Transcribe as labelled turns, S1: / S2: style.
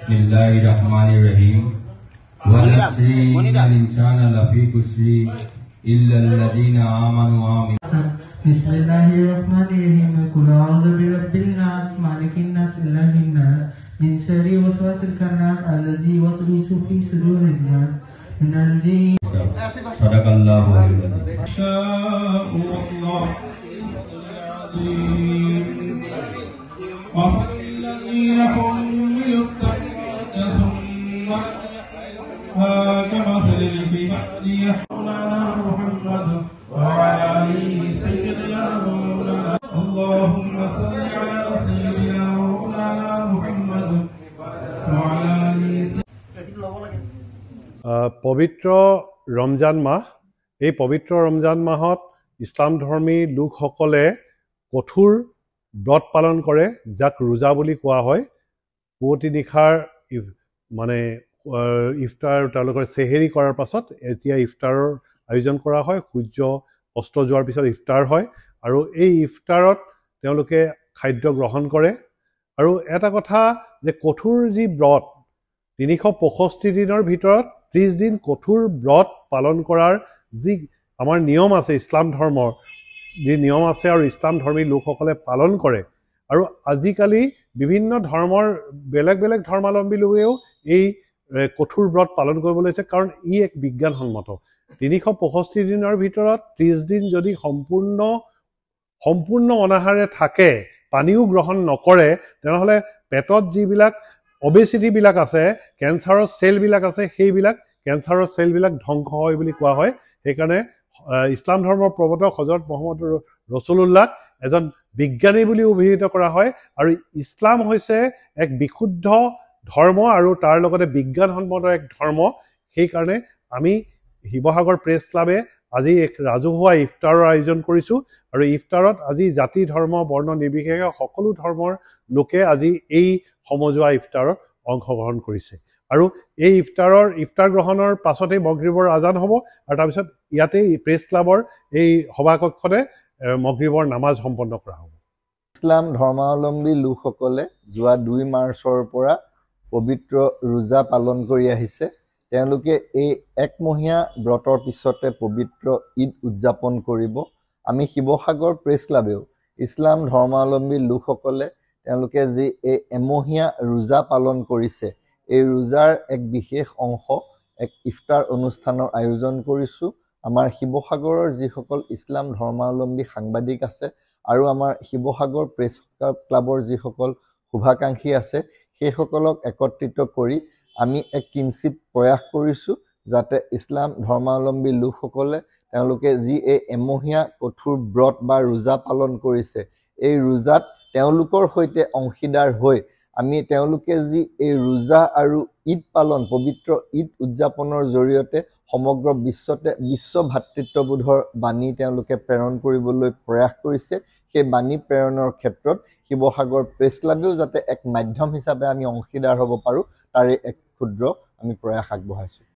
S1: बिस्मिल्लाहिर्रहमानिर्रहीम वलस्री इन्नल इंसाना लफी खुस्री इल्लल्लज़ीना आमनु व आमिलू
S2: बिस्मिल्लाहिर्रहमानिर्रहीम कुल अऊज़ु बिरब्बिन नास मालिकिन नास इलाहिन नास मिन शर्रि वसवासिल खन्नास अल्लज़ी युवस्विसु फी सुदूरिन नास मिनल जिन्न
S1: सदक़ल्लाहु अज़ीम
S2: اللهم صل على سيدنا مولانا محمد وعلى آله
S3: পবিত্ৰ ৰমজান মাহ এই পবিত্ৰ ৰমজান মাহত ইছলাম ধৰ্মী লোকসকলে কঠোৰ ব্ৰত পালন কৰে যাক ৰোজা বুলি কোৱা হয় পুৱতি নিশাৰ মানে ইফতাৰ তেওঁলোকৰ চেহেৰি কৰাৰ পাছত এতিয়া ইফতাৰৰ আয়োজন কৰা হয় সূৰ্য অস্ত যোৱাৰ পিছত ইফতাৰ হয় আৰু এই ইফতাৰত তেওঁলোকে খাদ্য গ্ৰহণ কৰে আৰু এটা কথা যে কঠোৰ যি ব্ৰত 365 দিনৰ ভিতৰত 30 দিন কঠোৰ ব্ৰত পালন কৰাৰ যি আমাৰ নিয়ম আছে ইছলাম ধৰ্মৰ যি নিয়ম আছে আৰু ইছলাম ধৰ্মী লোকসকলে পালন কৰে আৰু আজিকালি বিভিন্ন ধৰ্মৰ বেলেগ বেলেগ ধৰ্মাৱলম্বী লোকেও এই কঠোৰ ব্ৰত পালন কৰিবলৈ লৈছে কাৰণ ই এক বিজ্ঞানসন্মত 365 দিনৰ ভিতৰত 30 দিন যদি সম্পূৰ্ণ অনাহাৰে থাকে পানীও গ্ৰহণ নকৰে তেনেহ'লে পেটত যিবিলাক অবেচিটি বিলাক আছে কেঞ্চাৰৰ চেলবিলাক আছে সেইবিলাক কেঞ্চাৰৰ চেলবিলাক ধ্বংস হয় বুলি কোৱা হয় সেইকাৰণে ইছলাম ধৰ্মৰ প্ৰৱৰ্তক হজৰত মুহাম্মদ ৰসুলুল্লাহ এজন বিজ্ঞানী বুলি অভিহিত কৰা হয় আৰু ইছলাম হৈছে এক বিশুদ্ধ ধৰ্ম আৰু তাৰ লগতে বিজ্ঞানসন্মত এক ধৰ্ম সেইকাৰণে আমি শিৱসাগৰ প্ৰেছ ক্লাবে আজি এক ৰাজহুৱা ইফতাৰৰ আয়োজন কৰিছোঁ আৰু ইফতাৰত আজি জাতি ধৰ্ম বৰ্ণ নিৰ্বিশেষে সকলো ধৰ্মৰ লোকে আজি এই সমজুৱা ইফতাৰত অংশগ্ৰহণ কৰিছে আৰু এই ইফতাৰ গ্ৰহণৰ পাছতেই মগৰিবৰ আজান হ'ব আৰু তাৰপিছত ইয়াতেই প্ৰেছ ক্লাবৰ এই সভাকক্ষতে মগৰিবৰ নামাজ সম্পন্ন কৰা হ'ব
S4: ইছলাম ধৰ্মাৱলম্বী লোকসকলে যোৱা 2 মাৰ্চৰ পৰা পবিত্ৰ ৰোজা পালন কৰি আহিছে তেওঁলোকে এই একমহীয়া ব্ৰতৰ পিছতে পবিত্ৰ ঈদ উদযাপন কৰিব আমি শিৱসাগৰ প্ৰেছ ক্লাবেও ইছলাম ধৰ্মাৱলম্বী লোকসকলে তেওঁলোকে যি এই এমহীয়া ৰোজা পালন কৰিছে এই ৰোজাৰ এক বিশেষ অংশ এক ইফতাৰ অনুষ্ঠানৰ আয়োজন কৰিছোঁ আমাৰ শিৱসাগৰৰ যিসকল ইছলাম ধৰ্মাৱলম্বী সাংবাদিক আছে আৰু আমাৰ শিৱসাগৰ প্ৰেছ ক্লাবৰ যিসকল শুভাকাংক্ষী আছে সেইসকলক একত্ৰিত কৰি আমি এক কিঞ্চিত প্ৰয়াস কৰিছোঁ যাতে ইছলাম ধৰ্মাৱলম্বী লোকসকলে তেওঁলোকে যি এই এমহীয়া কঠোৰ ব্ৰত বা ৰোজা পালন কৰিছে এই ৰোজাত তেওঁলোকৰ সৈতে অংশীদাৰ হৈ আমি তেওঁলোকে যি এই ৰোজা আৰু ঈদ পালন পবিত্ৰ ঈদ উদযাপনৰ জৰিয়তে সমগ্ৰ বিশ্বতে বিশ্ব ভাতৃত্ববোধৰ বাণী তেওঁলোকে প্ৰেৰণ কৰিবলৈ প্ৰয়াস কৰিছে সেই বাণী প্ৰেৰণৰ ক্ষেত্ৰত শিৱসাগৰ প্ৰেছ ক্লাবেও যাতে এক মাধ্যম হিচাপে আমি অংশীদাৰ হ'ব পাৰোঁ তাৰে এক ক্ষুদ্ৰ আমি প্ৰয়াস আগবঢ়াইছোঁ